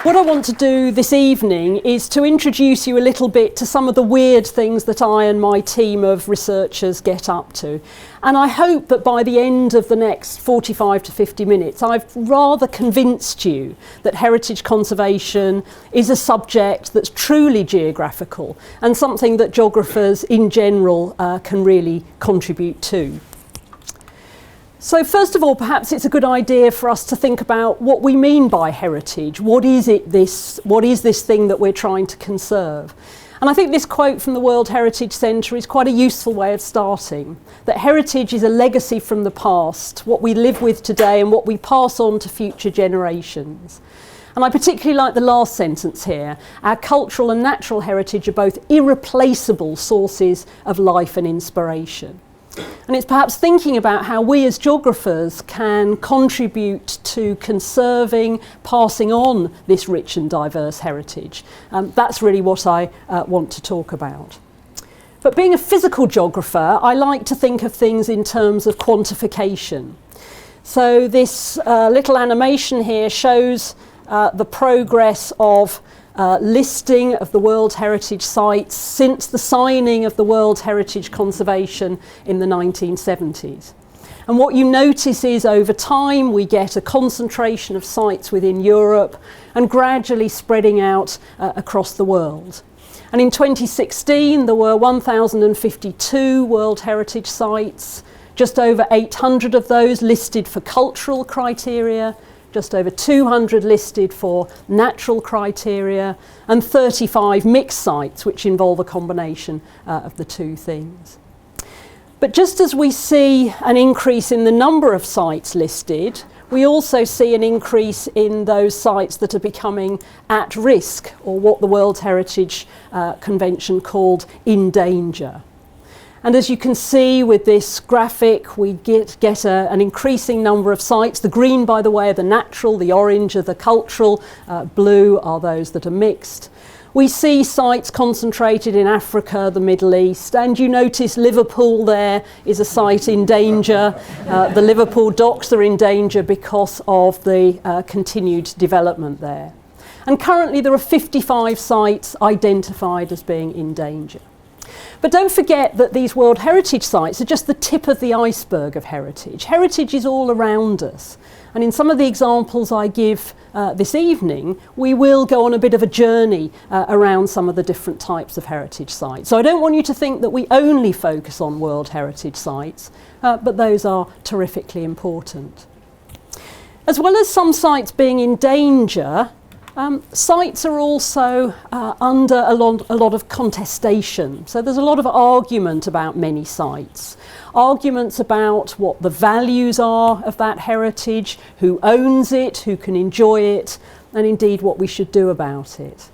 What I want to do this evening is to introduce you a little bit to some of the weird things that I and my team of researchers get up to. And I hope that by the end of the next 45 to 50 minutes, I've rather convinced you that heritage conservation is a subject that's truly geographical and something that geographers in general can really contribute to. So first of all, perhaps it's a good idea for us to think about what we mean by heritage. What is this thing that we're trying to conserve? And I think this quote from the World Heritage Centre is quite a useful way of starting. That heritage is a legacy from the past, what we live with today and what we pass on to future generations. And I particularly like the last sentence here. Our cultural and natural heritage are both irreplaceable sources of life and inspiration. And it's perhaps thinking about how we as geographers can contribute to conserving, passing on this rich and diverse heritage. That's really what I want to talk about. But being a physical geographer, I like to think of things in terms of quantification. So this little animation here shows the progress of listing of the World Heritage Sites since the signing of the World Heritage Conservation in the 1970s. And what you notice is over time we get a concentration of sites within Europe and gradually spreading out across the world. And in 2016 there were 1,052 World Heritage Sites, just over 800 of those listed for cultural criteria, just over 200 listed for natural criteria, and 35 mixed sites, which involve a combination of the two things. But just as we see an increase in the number of sites listed, we also see an increase in those sites that are becoming at risk, or what the World Heritage Convention called in danger. And as you can see with this graphic, we get an increasing number of sites. The green, by the way, are the natural, the orange are the cultural, blue are those that are mixed. We see sites concentrated in Africa, the Middle East, and you notice Liverpool there is a site in danger. The Liverpool docks are in danger because of the continued development there. And currently there are 55 sites identified as being in danger. But don't forget that these World Heritage Sites are just the tip of the iceberg of heritage. Heritage is all around us. And in some of the examples I give this evening, we will go on a bit of a journey around some of the different types of heritage sites. So I don't want you to think that we only focus on World Heritage Sites, but those are terrifically important. As well as some sites being in danger, sites are also under a lot of contestation. So there's a lot of argument about many sites. Arguments about what the values are of that heritage, who owns it, who can enjoy it, and indeed what we should do about it.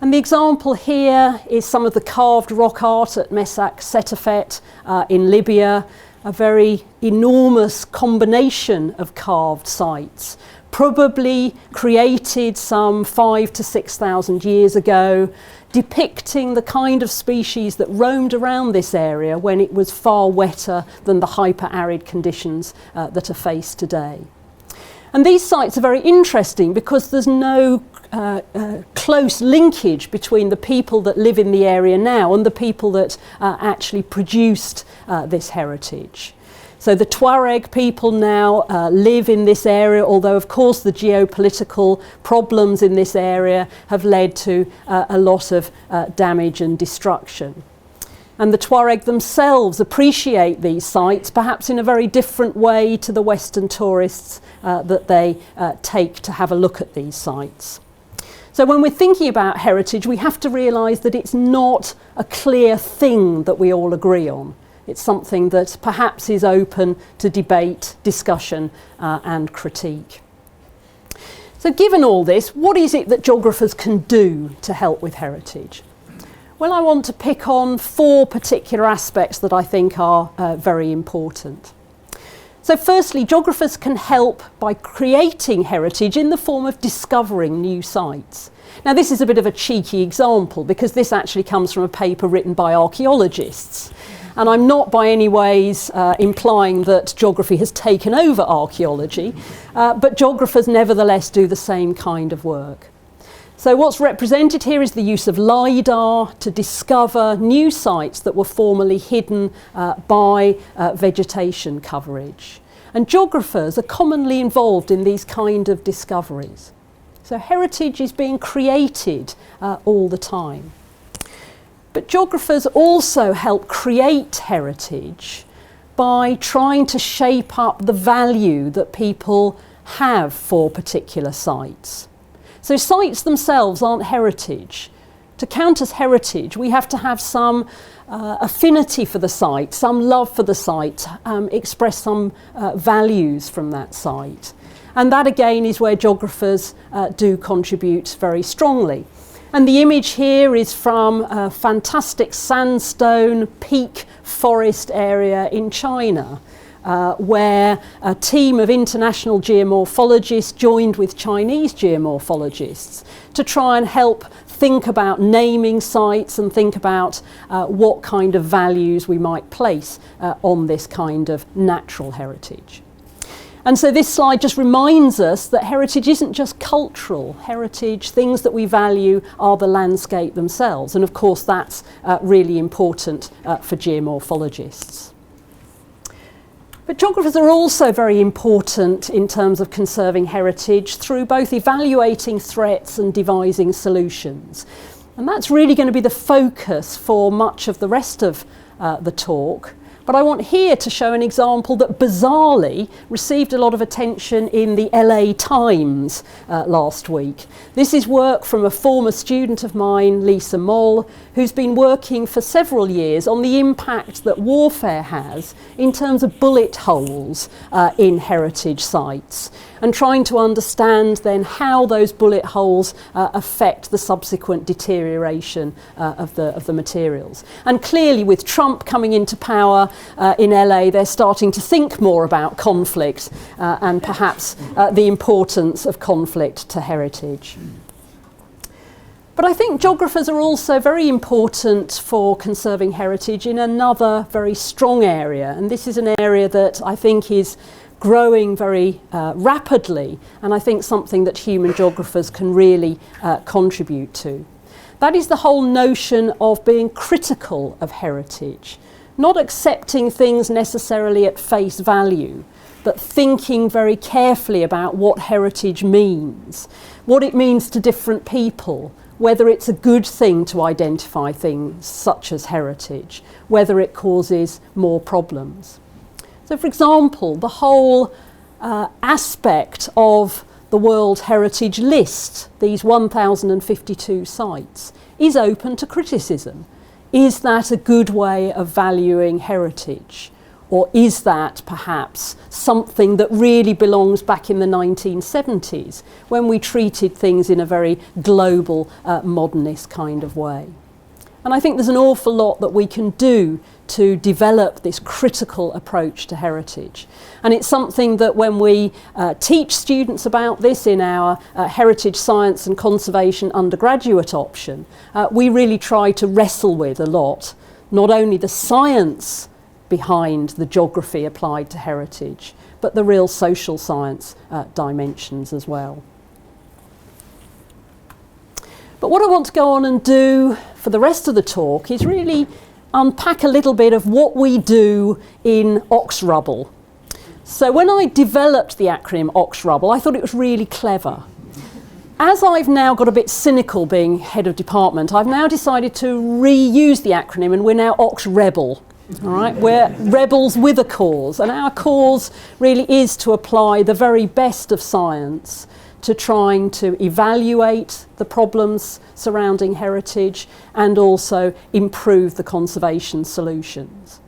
And the example here is some of the carved rock art at Messac Setafet in Libya, a very enormous combination of carved sites, probably created some 5,000 to 6,000 years ago, depicting the kind of species that roamed around this area when it was far wetter than the hyper-arid conditions that are faced today. And these sites are very interesting because there's no close linkage between the people that live in the area now and the people that actually produced this heritage. So the Tuareg people now live in this area, although of course the geopolitical problems in this area have led to a lot of damage and destruction. And the Tuareg themselves appreciate these sites, perhaps in a very different way to the Western tourists that they take to have a look at these sites. So when we're thinking about heritage, we have to realise that it's not a clear thing that we all agree on. It's something that perhaps is open to debate, discussion, and critique. So given all this, what is it that geographers can do to help with heritage? Well, I want to pick on 4 particular aspects that I think are very important. So firstly, geographers can help by creating heritage in the form of discovering new sites. Now this is a bit of a cheeky example because this actually comes from a paper written by archaeologists. And I'm not by any ways implying that geography has taken over archaeology, but geographers nevertheless do the same kind of work. So what's represented here is the use of LiDAR to discover new sites that were formerly hidden by vegetation coverage. And geographers are commonly involved in these kind of discoveries. So heritage is being created all the time. But geographers also help create heritage by trying to shape up the value that people have for particular sites. So sites themselves aren't heritage. To count as heritage, we have to have some affinity for the site, some love for the site, express some values from that site. And that again is where geographers do contribute very strongly. And the image here is from a fantastic sandstone peak forest area in China, where a team of international geomorphologists joined with Chinese geomorphologists to try and help think about naming sites and think about what kind of values we might place on this kind of natural heritage. And so this slide just reminds us that heritage isn't just cultural. Heritage, things that we value, are the landscape themselves. And of course that's really important for geomorphologists. But geographers are also very important in terms of conserving heritage through both evaluating threats and devising solutions. And that's really going to be the focus for much of the rest of the talk. But I want here to show an example that bizarrely received a lot of attention in the LA Times last week. This is work from a former student of mine, Lisa Moll, who's been working for several years on the impact that warfare has in terms of bullet holes in heritage sites, and trying to understand then how those bullet holes affect the subsequent deterioration of the materials. And clearly with Trump coming into power in LA, they're starting to think more about conflict and perhaps the importance of conflict to heritage. But I think geographers are also very important for conserving heritage in another very strong area, and this is an area that I think is growing very rapidly, and I think something that human geographers can really contribute to. That is the whole notion of being critical of heritage, not accepting things necessarily at face value, but thinking very carefully about what heritage means, what it means to different people, whether it's a good thing to identify things such as heritage, whether it causes more problems. So for example, the whole aspect of the World Heritage List, these 1,052 sites, is open to criticism. Is that a good way of valuing heritage? Or is that perhaps something that really belongs back in the 1970s, when we treated things in a very global, modernist kind of way? And I think there's an awful lot that we can do to develop this critical approach to heritage. And it's something that when we teach students about this in our Heritage Science and Conservation undergraduate option, we really try to wrestle with a lot, not only the science behind the geography applied to heritage, but the real social science dimensions as well. But what I want to go on and do for the rest of the talk is really unpack a little bit of what we do in Oxrubble. So when I developed the acronym Oxrubble, I thought it was really clever. As I've now got a bit cynical being head of department, I've now decided to reuse the acronym, and we're now Oxrebel. All right, we're rebels with a cause, and our cause really is to apply the very best of science to trying to evaluate the problems surrounding heritage and also improve the conservation solutions.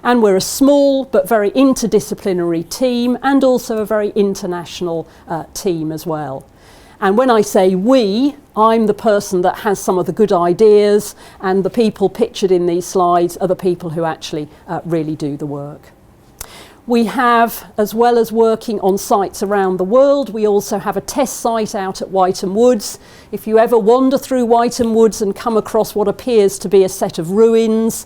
And we're a small but very interdisciplinary team, and also a very international team as well. And when I say we, I'm the person that has some of the good ideas, and the people pictured in these slides are the people who actually really do the work. We have, as well as working on sites around the world, we also have a test site out at Wytham Woods. If you ever wander through Wytham Woods and come across what appears to be a set of ruins,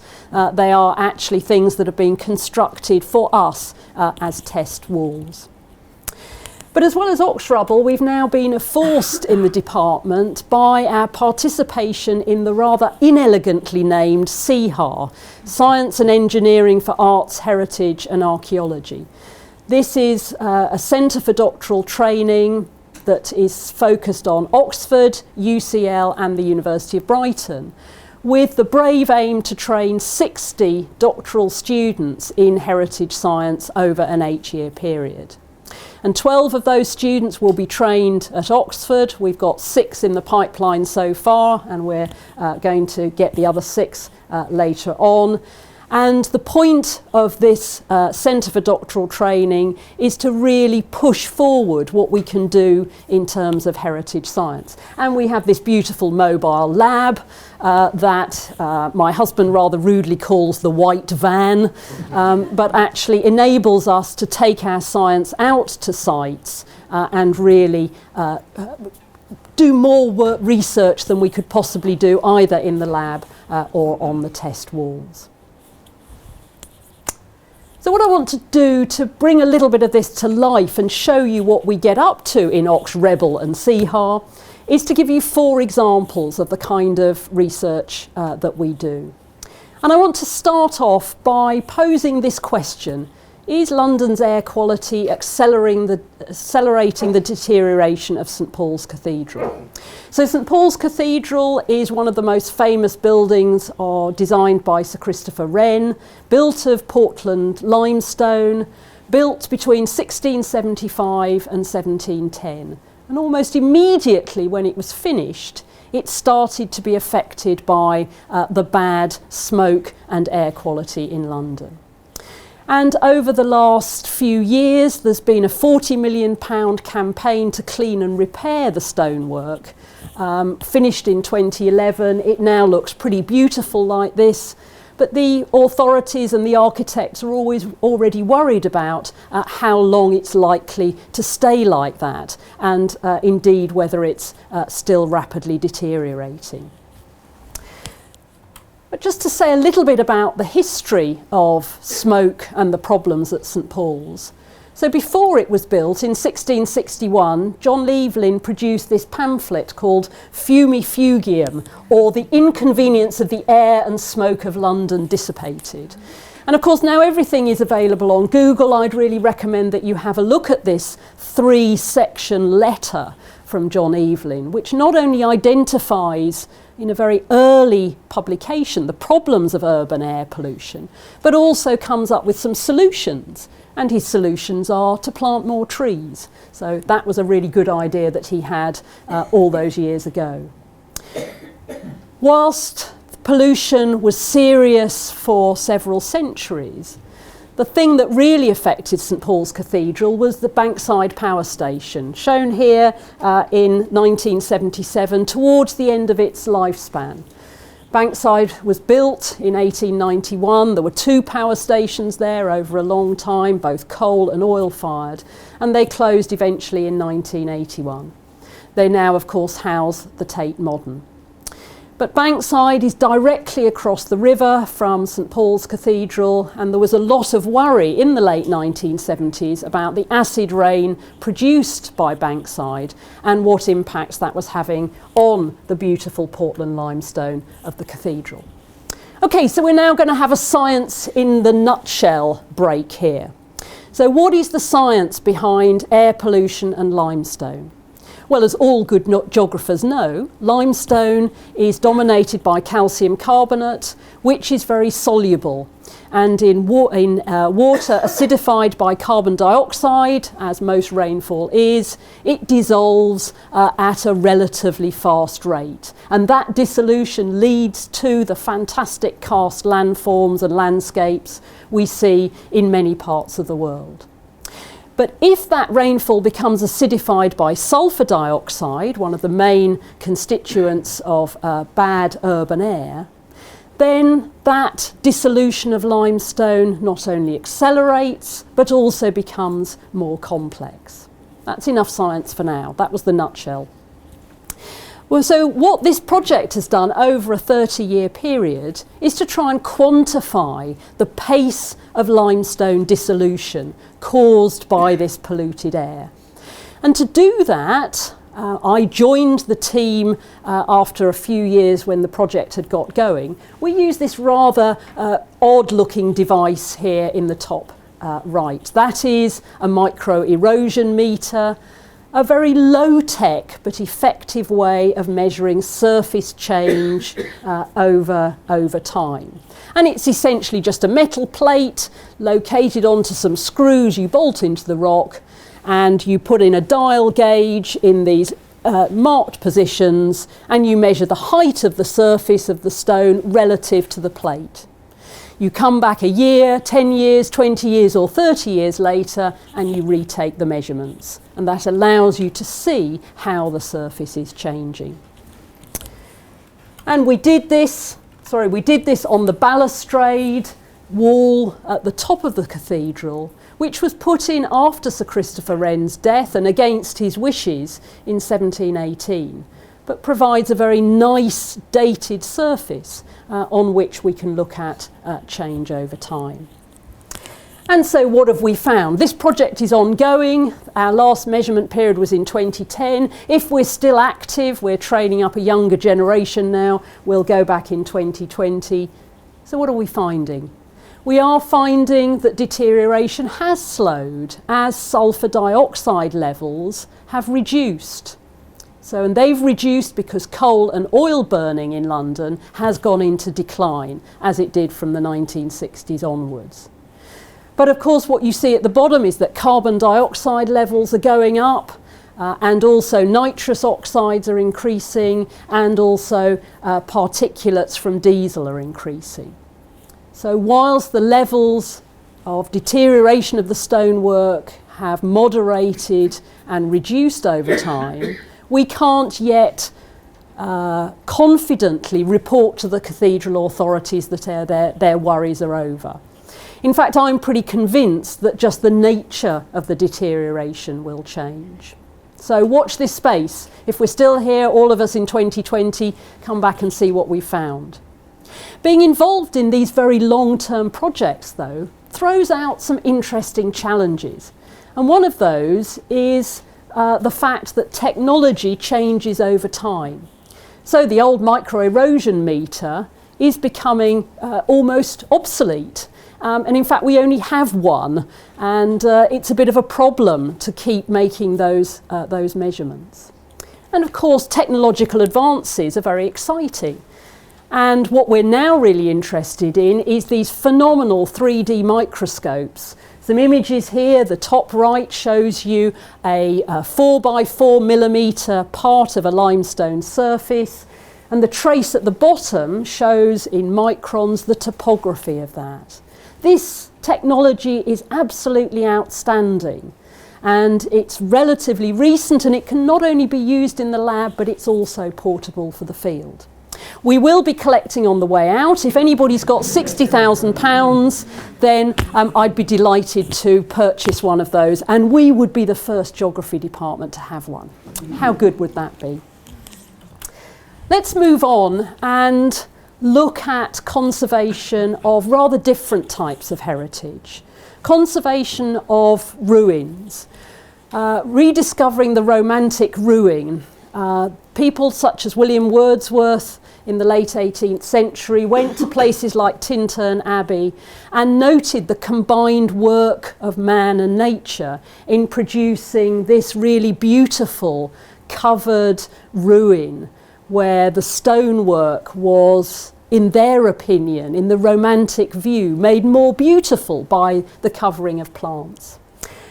they are actually things that have been constructed for us as test walls. But as well as ox rubble, we've now been enforced in the department by our participation in the rather inelegantly named SEHAR, Science and Engineering for Arts, Heritage and Archaeology. This is a centre for doctoral training that is focused on Oxford, UCL and the University of Brighton, with the brave aim to train 60 doctoral students in heritage science over an 8-year period. And 12 of those students will be trained at Oxford. We've got 6 in the pipeline so far, and we're going to get the other 6 later on. And the point of this Centre for Doctoral Training is to really push forward what we can do in terms of heritage science. And we have this beautiful mobile lab that my husband rather rudely calls the white van, but actually enables us to take our science out to sites and really do more research than we could possibly do either in the lab or on the test walls. So what I want to do to bring a little bit of this to life and show you what we get up to in Ox Rebel and SEHAR is to give you 4 examples of the kind of research that we do. And I want to start off by posing this question: is London's air quality accelerating the deterioration of St Paul's Cathedral? So St Paul's Cathedral is one of the most famous buildings designed by Sir Christopher Wren, built of Portland limestone, built between 1675 and 1710. And almost immediately when it was finished, it started to be affected by the bad smoke and air quality in London. And over the last few years, there's been a £40 million campaign to clean and repair the stonework. Finished in 2011, it now looks pretty beautiful like this. But the authorities and the architects are already worried about how long it's likely to stay like that, and indeed whether it's still rapidly deteriorating. But just to say a little bit about the history of smoke and the problems at St Paul's. So before it was built in 1661, John Evelyn produced this pamphlet called Fumi Fugium, or The Inconvenience of the Air and Smoke of London Dissipated. And of course now everything is available on Google. I'd really recommend that you have a look at this 3-section letter from John Evelyn, which not only identifies in a very early publication the problems of urban air pollution, but also comes up with some solutions. And his solutions are to plant more trees. So that was a really good idea that he had all those years ago. Whilst pollution was serious for several centuries, the thing that really affected St Paul's Cathedral was the Bankside Power Station, shown here in 1977, towards the end of its lifespan. Bankside was built in 1891. There were 2 power stations there over a long time, both coal and oil fired, and they closed eventually in 1981. They now, of course, house the Tate Modern. But Bankside is directly across the river from St Paul's Cathedral, and there was a lot of worry in the late 1970s about the acid rain produced by Bankside and what impacts that was having on the beautiful Portland limestone of the cathedral. Okay, so we're now going to have a science in the nutshell break here. So what is the science behind air pollution and limestone? Well, as all good geographers know, limestone is dominated by calcium carbonate, which is very soluble. And in water acidified by carbon dioxide, as most rainfall is, it dissolves at a relatively fast rate. And that dissolution leads to the fantastic karst landforms and landscapes we see in many parts of the world. But if that rainfall becomes acidified by sulfur dioxide, one of the main constituents of bad urban air, then that dissolution of limestone not only accelerates, but also becomes more complex. That's enough science for now. That was the nutshell. Well, so what this project has done over a 30-year period is to try and quantify the pace of limestone dissolution caused by this polluted air. And to do that, I joined the team after a few years when the project had got going. We use this rather odd-looking device here in the top right. That is a micro-erosion meter, a very low-tech but effective way of measuring surface change over time. And it's essentially just a metal plate located onto some screws you bolt into the rock, and you put in a dial gauge in these marked positions, and you measure the height of the surface of the stone relative to the plate. You come back a year, 10 years, 20 years or 30 years later, and you retake the measurements. And that allows you to see how the surface is changing. And we did this on the balustrade wall at the top of the cathedral, which was put in after Sir Christopher Wren's death and against his wishes in 1718, but provides a very nice dated surface on which we can look at change over time. And so what have we found? This project is ongoing. Our last measurement period was in 2010. If we're still active, we're training up a younger generation now, we'll go back in 2020. So what are we finding? We are finding that deterioration has slowed as sulfur dioxide levels have reduced. And they've reduced because coal and oil burning in London has gone into decline, as it did from the 1960s onwards. But of course what you see at the bottom is that carbon dioxide levels are going up, and also nitrous oxides are increasing, and also particulates from diesel are increasing. So whilst the levels of deterioration of the stonework have moderated and reduced over time, we can't yet confidently report to the cathedral authorities that their worries are over. In fact, I'm pretty convinced that just the nature of the deterioration will change. So watch this space. If we're still here, all of us in 2020, come back and see what we found. Being involved in these very long-term projects, though, throws out some interesting challenges. And one of those is the fact that technology changes over time. So the old micro-erosion meter is becoming almost obsolete. And in fact, we only have one, and it's a bit of a problem to keep making those measurements. And of course, technological advances are very exciting. And what we're now really interested in is these phenomenal 3D microscopes. Some images here. The top right shows you a 4 by 4 millimeter part of a limestone surface, and the trace at the bottom shows in microns the topography of that. This technology is absolutely outstanding, and it's relatively recent, and it can not only be used in the lab, but it's also portable for the field. We will be collecting on the way out. If anybody's got £60,000, then I'd be delighted to purchase one of those, and we would be the first geography department to have one. How good would that be? Let's move on and look at conservation of rather different types of heritage. Conservation of ruins. Rediscovering the Romantic ruin. People such as William Wordsworth in the late 18th century went to places like Tintern Abbey and noted the combined work of man and nature in producing this really beautiful covered ruin where the stonework was, in their opinion, in the Romantic view, made more beautiful by the covering of plants.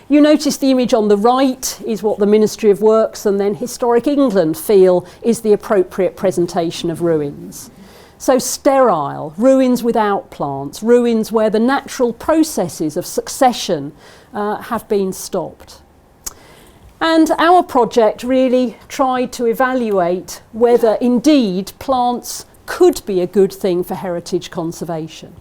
You notice the image on the right is what the Ministry of Works and then Historic England feel is the appropriate presentation of ruins. So sterile, ruins without plants, ruins where the natural processes of succession have been stopped. And our project really tried to evaluate whether indeed plants could be a good thing for heritage conservation.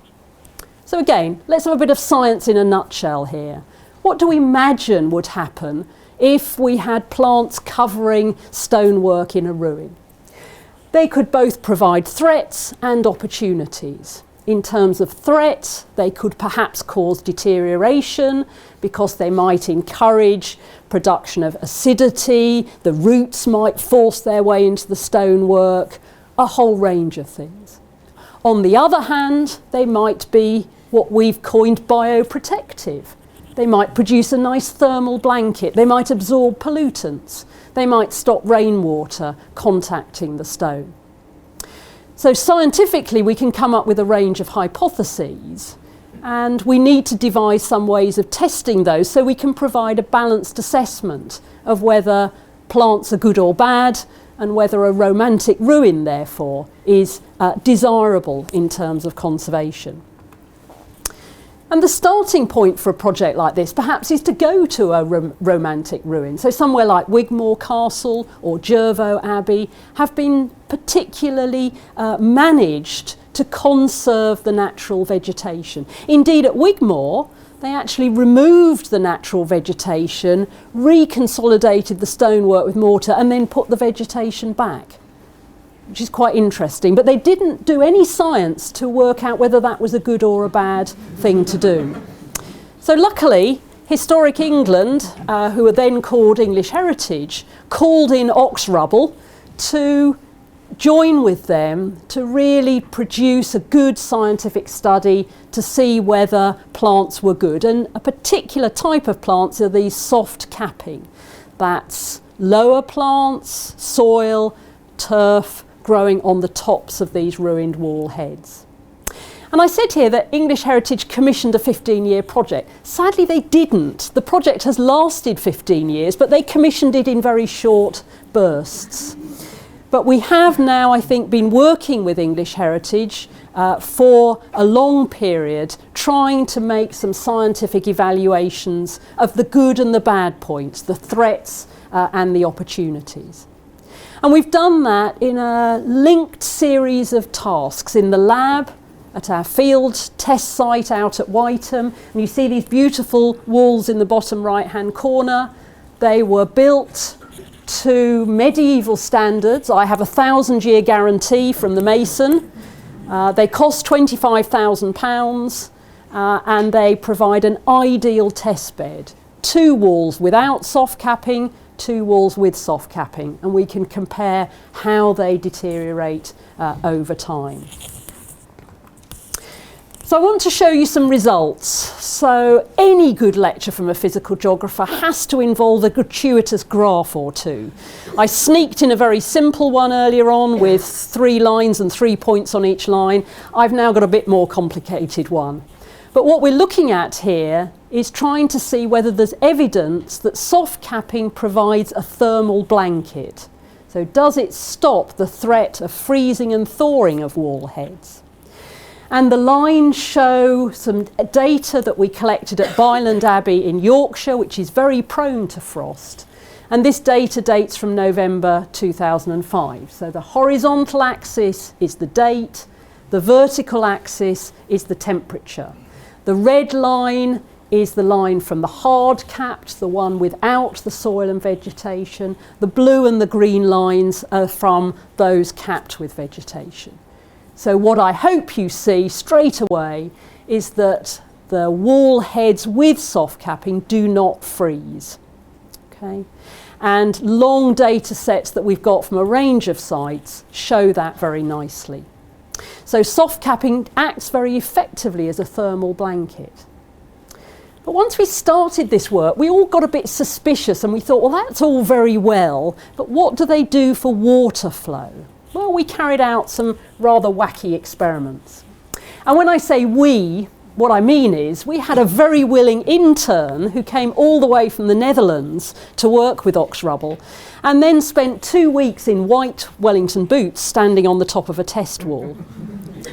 So again, let's have a bit of science in a nutshell here. What do we imagine would happen if we had plants covering stonework in a ruin? They could both provide threats and opportunities. In terms of threats, they could perhaps cause deterioration because they might encourage production of acidity, the roots might force their way into the stonework, a whole range of things. On the other hand, they might be what we've coined bioprotective. They might produce a nice thermal blanket, they might absorb pollutants, they might stop rainwater contacting the stone. So scientifically we can come up with a range of hypotheses, and we need to devise some ways of testing those so we can provide a balanced assessment of whether plants are good or bad, and whether a romantic ruin therefore is desirable in terms of conservation. And the starting point for a project like this perhaps is to go to a romantic ruin. So somewhere like Wigmore Castle or Jervaux Abbey have been particularly managed to conserve the natural vegetation. Indeed, at Wigmore, they actually removed the natural vegetation, reconsolidated the stonework with mortar, and then put the vegetation back, which is quite interesting. But they didn't do any science to work out whether that was a good or a bad thing to do. So luckily, Historic England, who were then called English Heritage, called in ox rubble to join with them to really produce a good scientific study to see whether plants were good. And a particular type of plants are these soft capping. That's lower plants, soil, turf, growing on the tops of these ruined wall heads. And I said here that English Heritage commissioned a 15-year project. Sadly, they didn't. The project has lasted 15 years, but they commissioned it in very short bursts. But we have now, I think, been working with English Heritage for a long period, trying to make some scientific evaluations of the good and the bad points, the threats and the opportunities. And we've done that in a linked series of tasks in the lab, at our field test site out at Whiteham. And you see these beautiful walls in the bottom right-hand corner. They were built to medieval standards. I have a 1,000-year guarantee from the mason. They cost £25,000 and they provide an ideal test bed. 2 walls without soft capping, 2 walls with soft capping, and we can compare how they deteriorate over time. So I want to show you some results. So any good lecture from a physical geographer has to involve a gratuitous graph or two. I sneaked in a very simple one earlier on with 3 lines and 3 points on each line. I've now got a bit more complicated one. But what we're looking at here is trying to see whether there's evidence that soft capping provides a thermal blanket. So does it stop the threat of freezing and thawing of wall heads? And the lines show some data that we collected at Byland Abbey in Yorkshire, which is very prone to frost. And this data dates from November 2005. So the horizontal axis is the date, the vertical axis is the temperature. The red line is the line from the hard capped, the one without the soil and vegetation. The blue and the green lines are from those capped with vegetation. So what I hope you see straight away is that the wall heads with soft capping do not freeze. Okay? And long data sets that we've got from a range of sites show that very nicely. So soft capping acts very effectively as a thermal blanket. But once we started this work, we all got a bit suspicious and we thought, well, that's all very well, but what do they do for water flow? Well, we carried out some rather wacky experiments. And when I say we, what I mean is we had a very willing intern who came all the way from the Netherlands to work with ox rubble and then spent 2 weeks in white Wellington boots standing on the top of a test wall.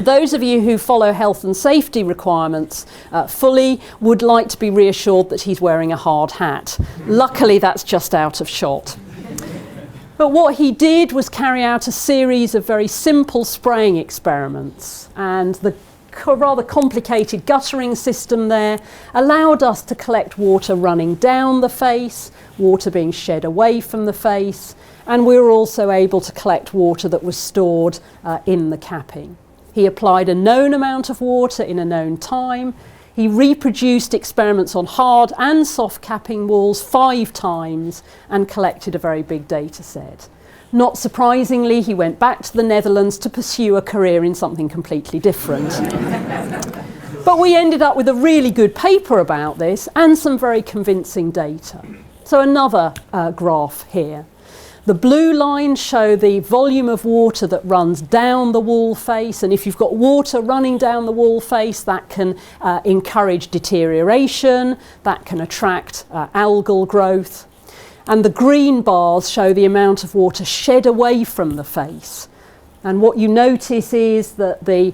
Those of you who follow health and safety requirements fully would like to be reassured that he's wearing a hard hat. Luckily, that's just out of shot. But what he did was carry out a series of very simple spraying experiments, and the rather complicated guttering system there allowed us to collect water running down the face, water being shed away from the face, and we were also able to collect water that was stored in the capping. He applied a known amount of water in a known time. He reproduced experiments on hard and soft capping walls 5 times and collected a very big data set. Not surprisingly, he went back to the Netherlands to pursue a career in something completely different. But we ended up with a really good paper about this and some very convincing data. So another graph here. The blue lines show the volume of water that runs down the wall face, and if you've got water running down the wall face, that can encourage deterioration, that can attract algal growth. And the green bars show the amount of water shed away from the face. And what you notice is that the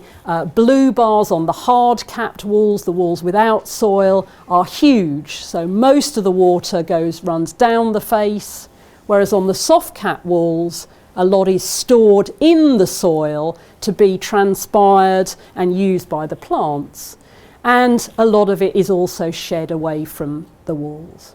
blue bars on the hard-capped walls, the walls without soil, are huge. So most of the water runs down the face, whereas on the soft-capped walls, a lot is stored in the soil to be transpired and used by the plants. And a lot of it is also shed away from the walls.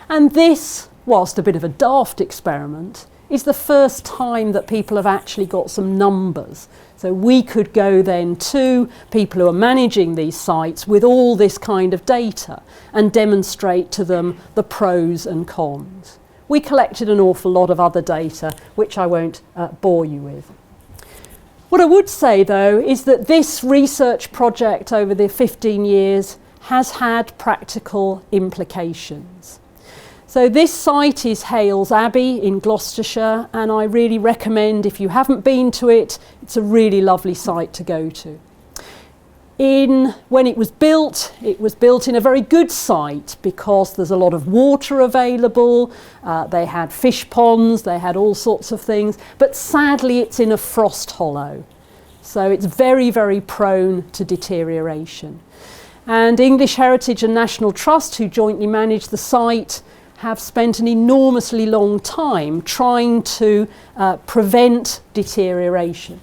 And this, whilst a bit of a daft experiment, is the first time that people have actually got some numbers. So we could go then to people who are managing these sites with all this kind of data and demonstrate to them the pros and cons. We collected an awful lot of other data, which I won't bore you with. What I would say, though, is that this research project over the 15 years has had practical implications. So this site is Hales Abbey in Gloucestershire, and I really recommend, if you haven't been to it, it's a really lovely site to go to. When it was built in a very good site because there's a lot of water available, they had fish ponds, they had all sorts of things, but sadly it's in a frost hollow. So it's very, very prone to deterioration. And English Heritage and National Trust, who jointly manage the site, have spent an enormously long time trying to prevent deterioration.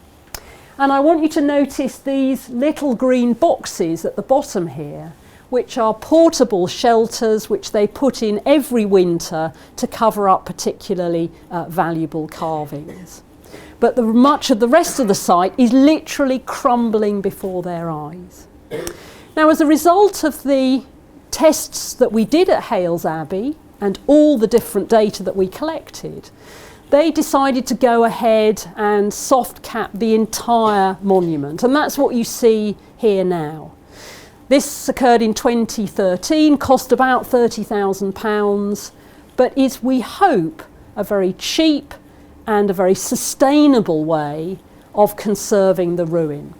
And I want you to notice these little green boxes at the bottom here, which are portable shelters which they put in every winter to cover up particularly valuable carvings. But much of the rest of the site is literally crumbling before their eyes. Now, as a result of the tests that we did at Hales Abbey and all the different data that we collected, they decided to go ahead and soft cap the entire monument, and that's what you see here now. This occurred in 2013, cost about £30,000, but is, we hope, a very cheap and a very sustainable way of conserving the ruin.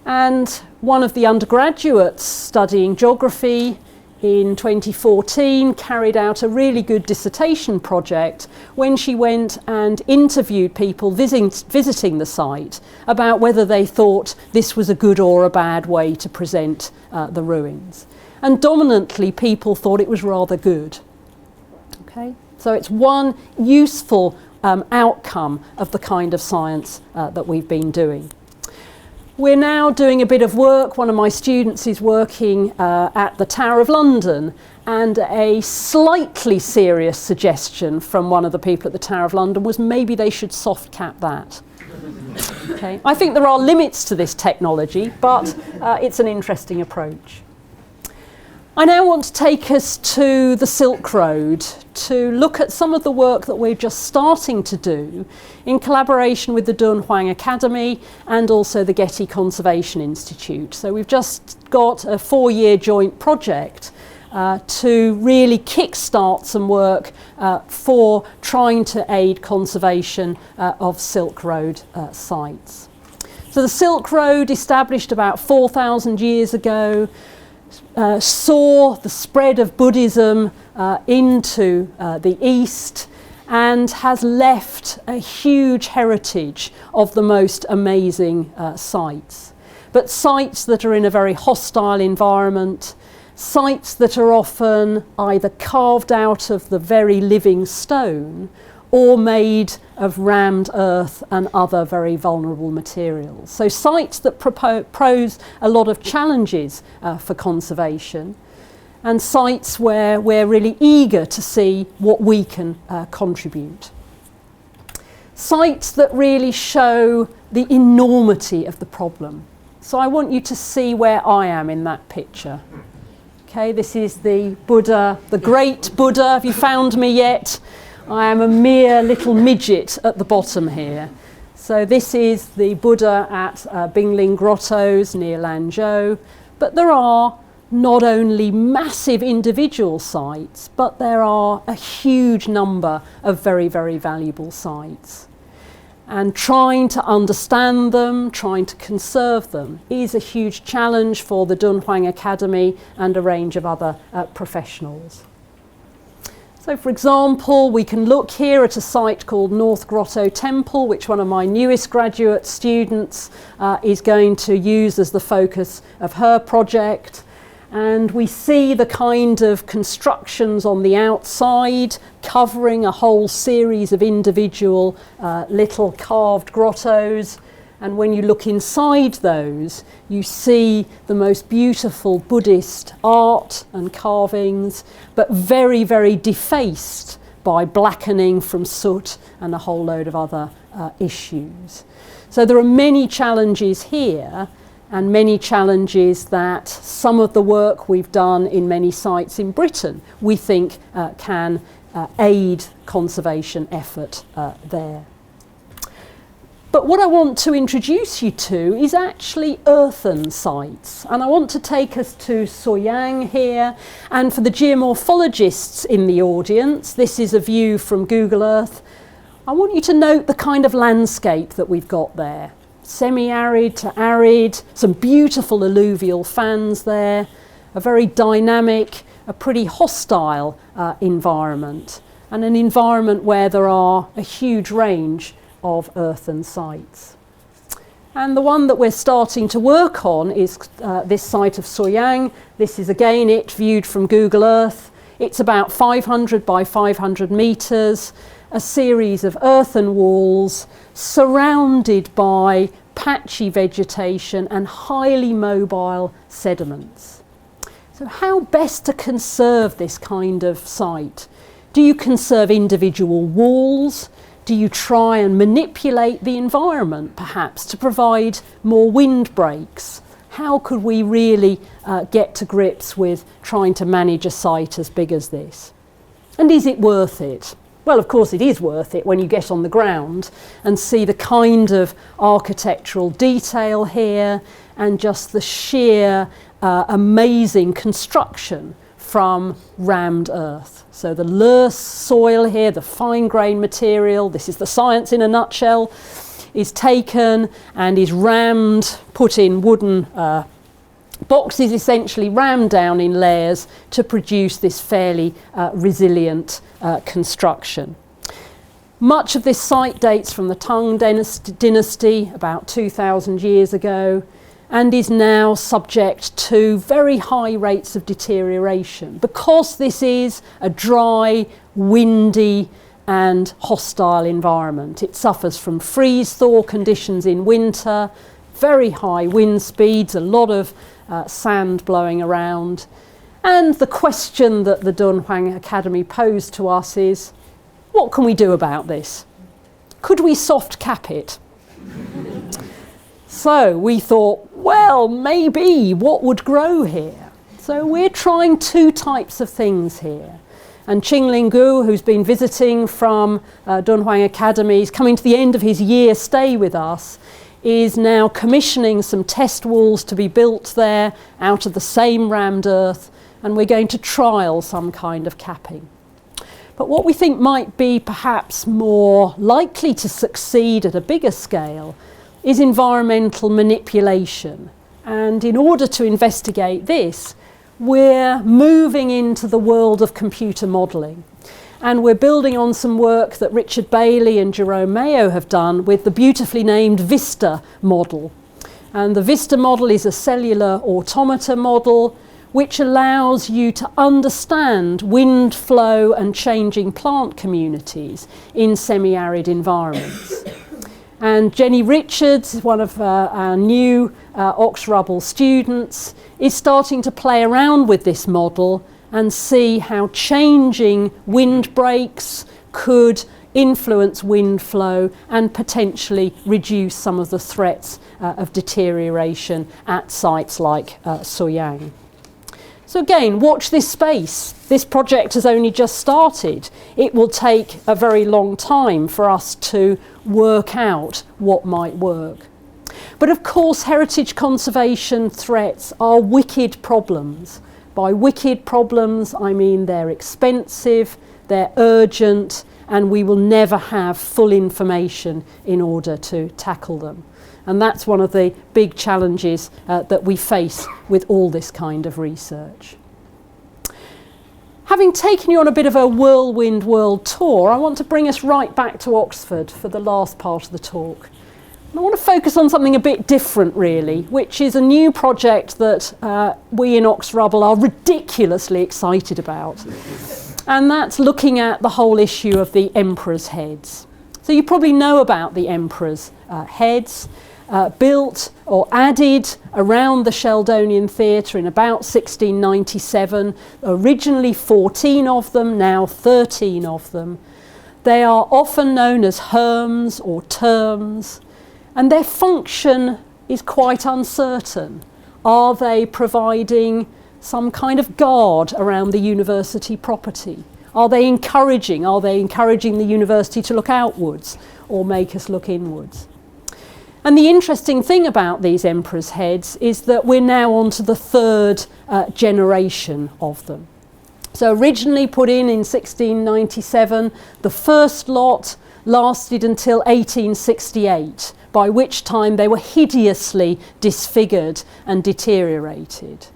And one of the undergraduates studying geography in 2014 carried out a really good dissertation project when she went and interviewed people visiting the site about whether they thought this was a good or a bad way to present the ruins. And dominantly people thought it was rather good. Okay? So it's one useful outcome of the kind of science that we've been doing. We're now doing a bit of work. One of my students is working at the Tower of London, and a slightly serious suggestion from one of the people at the Tower of London was maybe they should soft cap that. Okay. I think there are limits to this technology, but it's an interesting approach. I now want to take us to the Silk Road to look at some of the work that we're just starting to do in collaboration with the Dunhuang Academy and also the Getty Conservation Institute. So we've just got a 4-year joint project to really kickstart some work for trying to aid conservation of Silk Road sites. So the Silk Road, established about 4,000 years ago, saw the spread of Buddhism into the East and has left a huge heritage of the most amazing sites. But sites that are in a very hostile environment, sites that are often either carved out of the very living stone or made of rammed earth and other very vulnerable materials. So sites that pose a lot of challenges for conservation, and sites where we're really eager to see what we can contribute. Sites that really show the enormity of the problem. So I want you to see where I am in that picture. Okay, this is the Buddha, the great Buddha. Have you found me yet? I am a mere little midget at the bottom here. So this is the Buddha at Bingling Grottos near Lanzhou. But there are not only massive individual sites, but there are a huge number of very, very valuable sites. And trying to understand them, trying to conserve them, is a huge challenge for the Dunhuang Academy and a range of other professionals. So for example, we can look here at a site called North Grotto Temple, which one of my newest graduate students is going to use as the focus of her project. And we see the kind of constructions on the outside covering a whole series of individual little carved grottos. And when you look inside those, you see the most beautiful Buddhist art and carvings, but very, very defaced by blackening from soot and a whole load of other issues. So there are many challenges here, and many challenges that some of the work we've done in many sites in Britain we think can aid conservation effort there. But what I want to introduce you to is actually earthen sites, and I want to take us to Suoyang here. And for the geomorphologists in the audience, this is a view from Google Earth. I want you to note the kind of landscape that we've got there. Semi-arid to arid, some beautiful alluvial fans there, a very dynamic, a pretty hostile environment, and an environment where there are a huge range of earthen sites. And the one that we're starting to work on is this site of Suoyang. This is again it viewed from Google Earth. It's about 500 by 500 metres, a series of earthen walls surrounded by patchy vegetation and highly mobile sediments. So how best to conserve this kind of site? Do you conserve individual walls? Do you try and manipulate the environment, perhaps, to provide more windbreaks? How could we really get to grips with trying to manage a site as big as this? And is it worth it? Well, of course it is worth it when you get on the ground and see the kind of architectural detail here and just the sheer amazing construction from rammed earth. So the loess soil here, the fine-grained material, this is the science in a nutshell, is taken and is rammed, put in wooden boxes, essentially rammed down in layers to produce this fairly resilient construction. Much of this site dates from the Tang dynasty, about 2,000 years ago, and is now subject to very high rates of deterioration because this is a dry, windy and hostile environment. It suffers from freeze-thaw conditions in winter, very high wind speeds, a lot of sand blowing around. And the question that the Dunhuang Academy posed to us is, what can we do about this? Could we soft cap it? So we thought, well, maybe what would grow here? So we're trying two types of things here. And Qingling Gu, who's been visiting from Dunhuang Academy, is coming to the end of his year stay with us, is now commissioning some test walls to be built there out of the same rammed earth, and we're going to trial some kind of capping. But what we think might be perhaps more likely to succeed at a bigger scale is environmental manipulation. And in order to investigate this, we're moving into the world of computer modelling. And we're building on some work that Richard Bailey and Jerome Mayo have done with the beautifully named VISTA model. And the VISTA model is a cellular automata model which allows you to understand wind flow and changing plant communities in semi-arid environments. And Jenny Richards, one of our new Oxrubble students, is starting to play around with this model and see how changing windbreaks could influence wind flow and potentially reduce some of the threats of deterioration at sites like Suoyang. So again, watch this space. This project has only just started. It will take a very long time for us to work out what might work. But of course, heritage conservation threats are wicked problems. By wicked problems, I mean they're expensive, they're urgent, and we will never have full information in order to tackle them. And that's one of the big challenges that we face with all this kind of research. Having taken you on a bit of a whirlwind world tour, I want to bring us right back to Oxford for the last part of the talk. And I want to focus on something a bit different really, which is a new project that we in Oxrubble are ridiculously excited about. And that's looking at the whole issue of the emperor's heads. So you probably know about the emperor's heads. Built or added around the Sheldonian Theatre in about 1697, originally 14 of them, now 13 of them. They are often known as herms or terms, and their function is quite uncertain. Are they providing some kind of guard around the university property? Are they encouraging the university to look outwards or make us look inwards? And the interesting thing about these emperor's heads is that we're now on to the third generation of them. So originally put in 1697, the first lot lasted until 1868, by which time they were hideously disfigured and deteriorated.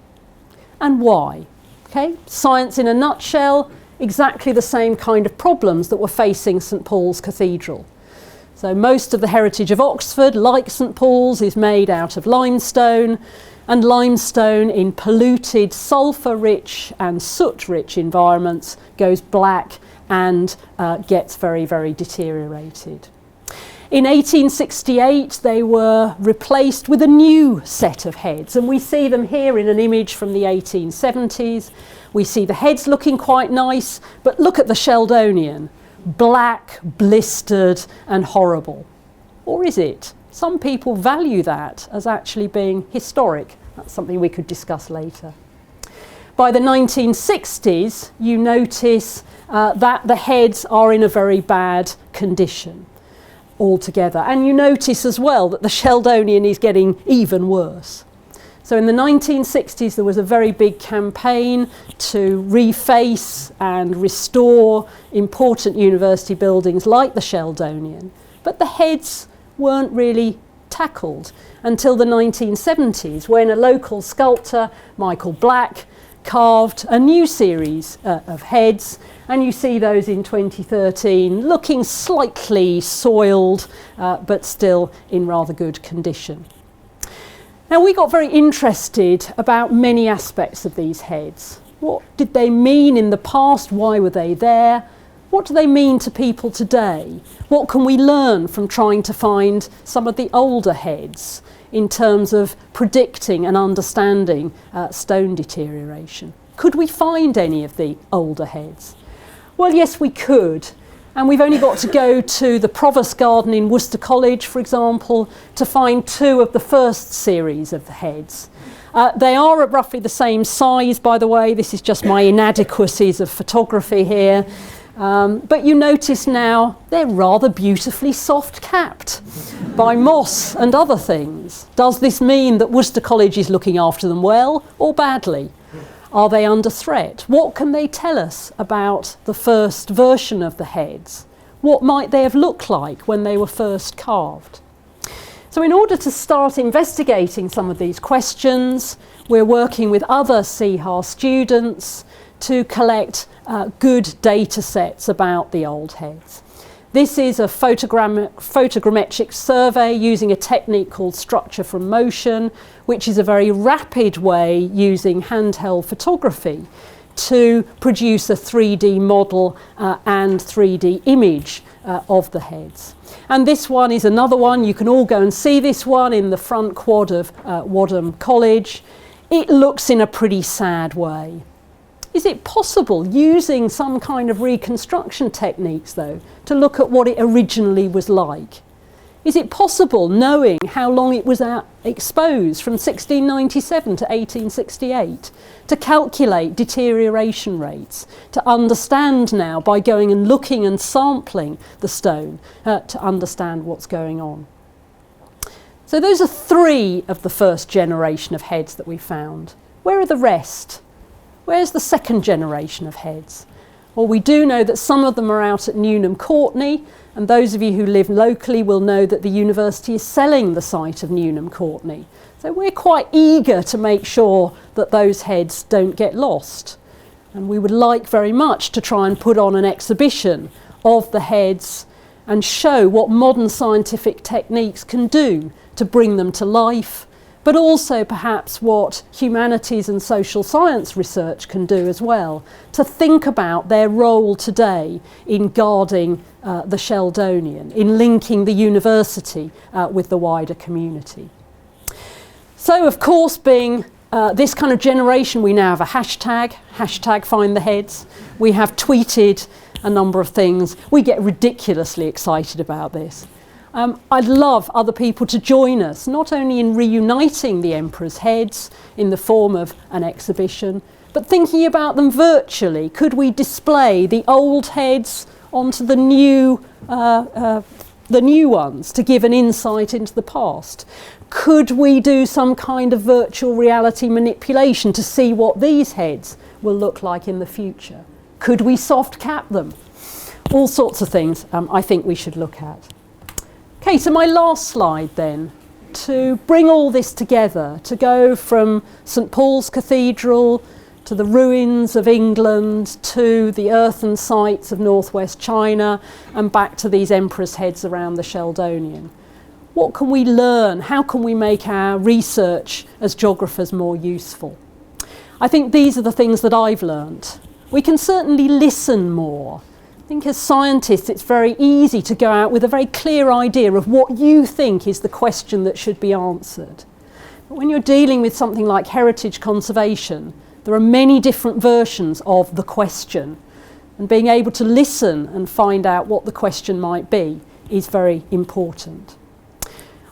And why? Okay, science in a nutshell, exactly the same kind of problems that were facing St Paul's Cathedral. So most of the heritage of Oxford, like St Paul's, is made out of limestone, and limestone in polluted, sulphur-rich and soot-rich environments goes black and gets very, very deteriorated. In 1868, they were replaced with a new set of heads, and we see them here in an image from the 1870s. We see the heads looking quite nice, but look at the Sheldonian. Black, blistered and horrible. Or is it? Some people value that as actually being historic. That's something we could discuss later. By the 1960s, you notice that the heads are in a very bad condition altogether. And you notice as well that the Sheldonian is getting even worse. So in the 1960s, there was a very big campaign to reface and restore important university buildings like the Sheldonian. But the heads weren't really tackled until the 1970s, when a local sculptor, Michael Black, carved a new series of heads. And you see those in 2013, looking slightly soiled, but still in rather good condition. Now, we got very interested about many aspects of these heads. What did they mean in the past? Why were they there? What do they mean to people today? What can we learn from trying to find some of the older heads in terms of predicting and understanding stone deterioration? Could we find any of the older heads? Well, yes, we could. And we've only got to go to the Provost Garden in Worcester College, for example, to find two of the first series of the heads. They are at roughly the same size, by the way. This is just my inadequacies of photography here. But you notice now they're rather beautifully soft-capped by moss and other things. Does this mean that Worcester College is looking after them well or badly? Are they under threat? What can they tell us about the first version of the heads? What might they have looked like when they were first carved? So in order to start investigating some of these questions, we're working with other CHAR students to collect good data sets about the old heads. This is a photogrammetric survey using a technique called structure from motion, which is a very rapid way using handheld photography to produce a 3D model and 3D image of the heads. And this one is another one. You can all go and see this one in the front quad of Wadham College. It looks in a pretty sad way. Is it possible, using some kind of reconstruction techniques though, to look at what it originally was like? Is it possible, knowing how long it was exposed from 1697 to 1868, to calculate deterioration rates, to understand now by going and looking and sampling the stone, to understand what's going on? So those are 3 of the first generation of heads that we found. Where are the rest? Where's the second generation of heads? Well, we do know that some of them are out at Newnham Courtney, and those of you who live locally will know that the university is selling the site of Newnham Courtney. So we're quite eager to make sure that those heads don't get lost. And we would like very much to try and put on an exhibition of the heads and show what modern scientific techniques can do to bring them to life, but also perhaps what humanities and social science research can do as well, to think about their role today in guarding the Sheldonian, in linking the university with the wider community. So of course, being this kind of generation, we now have a hashtag find the heads. We have tweeted a number of things. We get ridiculously excited about this. I'd love other people to join us, not only in reuniting the emperor's heads in the form of an exhibition, but thinking about them virtually. Could we display the old heads onto the new ones to give an insight into the past? Could we do some kind of virtual reality manipulation to see what these heads will look like in the future? Could we soft cap them? All sorts of things I think we should look at. Okay, so my last slide then, to bring all this together, to go from St Paul's Cathedral to the ruins of England to the earthen sites of northwest China and back to these emperors' heads around the Sheldonian. What can we learn? How can we make our research as geographers more useful? I think these are the things that I've learnt. We can certainly listen more. I think as scientists it's very easy to go out with a very clear idea of what you think is the question that should be answered. But when you're dealing with something like heritage conservation, there are many different versions of the question, and being able to listen and find out what the question might be is very important.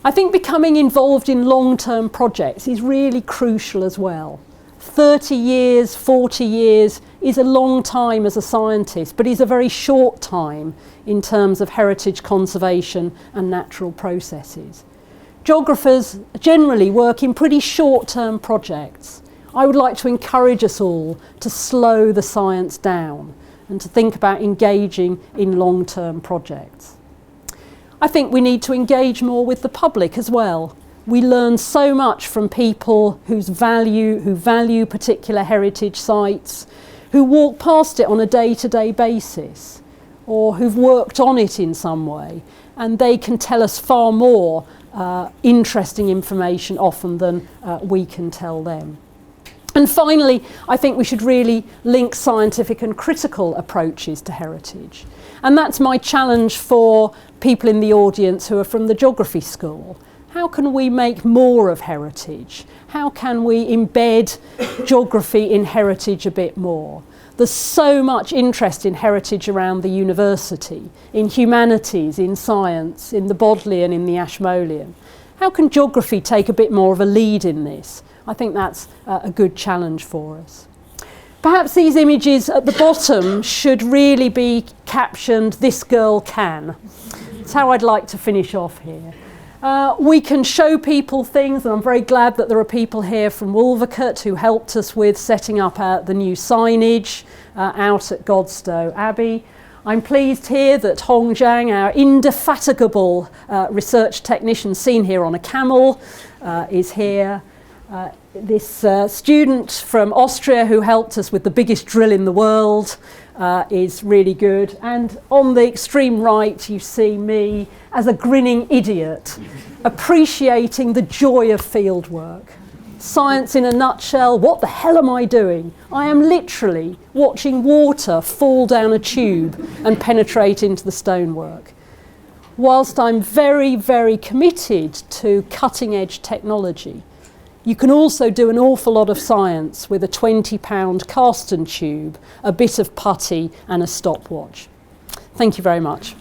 I think becoming involved in long-term projects is really crucial as well. 30 years, 40 years is a long time as a scientist, but is a very short time in terms of heritage conservation and natural processes. Geographers generally work in pretty short-term projects. I would like to encourage us all to slow the science down and to think about engaging in long-term projects. I think we need to engage more with the public as well. We learn so much from people who value particular heritage sites, who walk past it on a day-to-day basis, or who've worked on it in some way, and they can tell us far more interesting information often than we can tell them. And finally, I think we should really link scientific and critical approaches to heritage. And that's my challenge for people in the audience who are from the geography school. How can we make more of heritage? How can we embed geography in heritage a bit more? There's so much interest in heritage around the university, in humanities, in science, in the Bodleian, in the Ashmolean. How can geography take a bit more of a lead in this? I think that's a good challenge for us. Perhaps these images at the bottom should really be captioned, "This girl can." That's how I'd like to finish off here. We can show people things, and I'm very glad that there are people here from Wolvercote who helped us with setting up the new signage out at Godstow Abbey. I'm pleased here that Hong Zhang, our indefatigable research technician seen here on a camel, is here. This student from Austria who helped us with the biggest drill in the world is really good. And on the extreme right you see me as a grinning idiot, appreciating the joy of field work. Science in a nutshell, what the hell am I doing? I am literally watching water fall down a tube and penetrate into the stonework. Whilst I'm very, very committed to cutting edge technology, You can also do an awful lot of science with a 20-pound Carston tube, a bit of putty and a stopwatch. Thank you very much.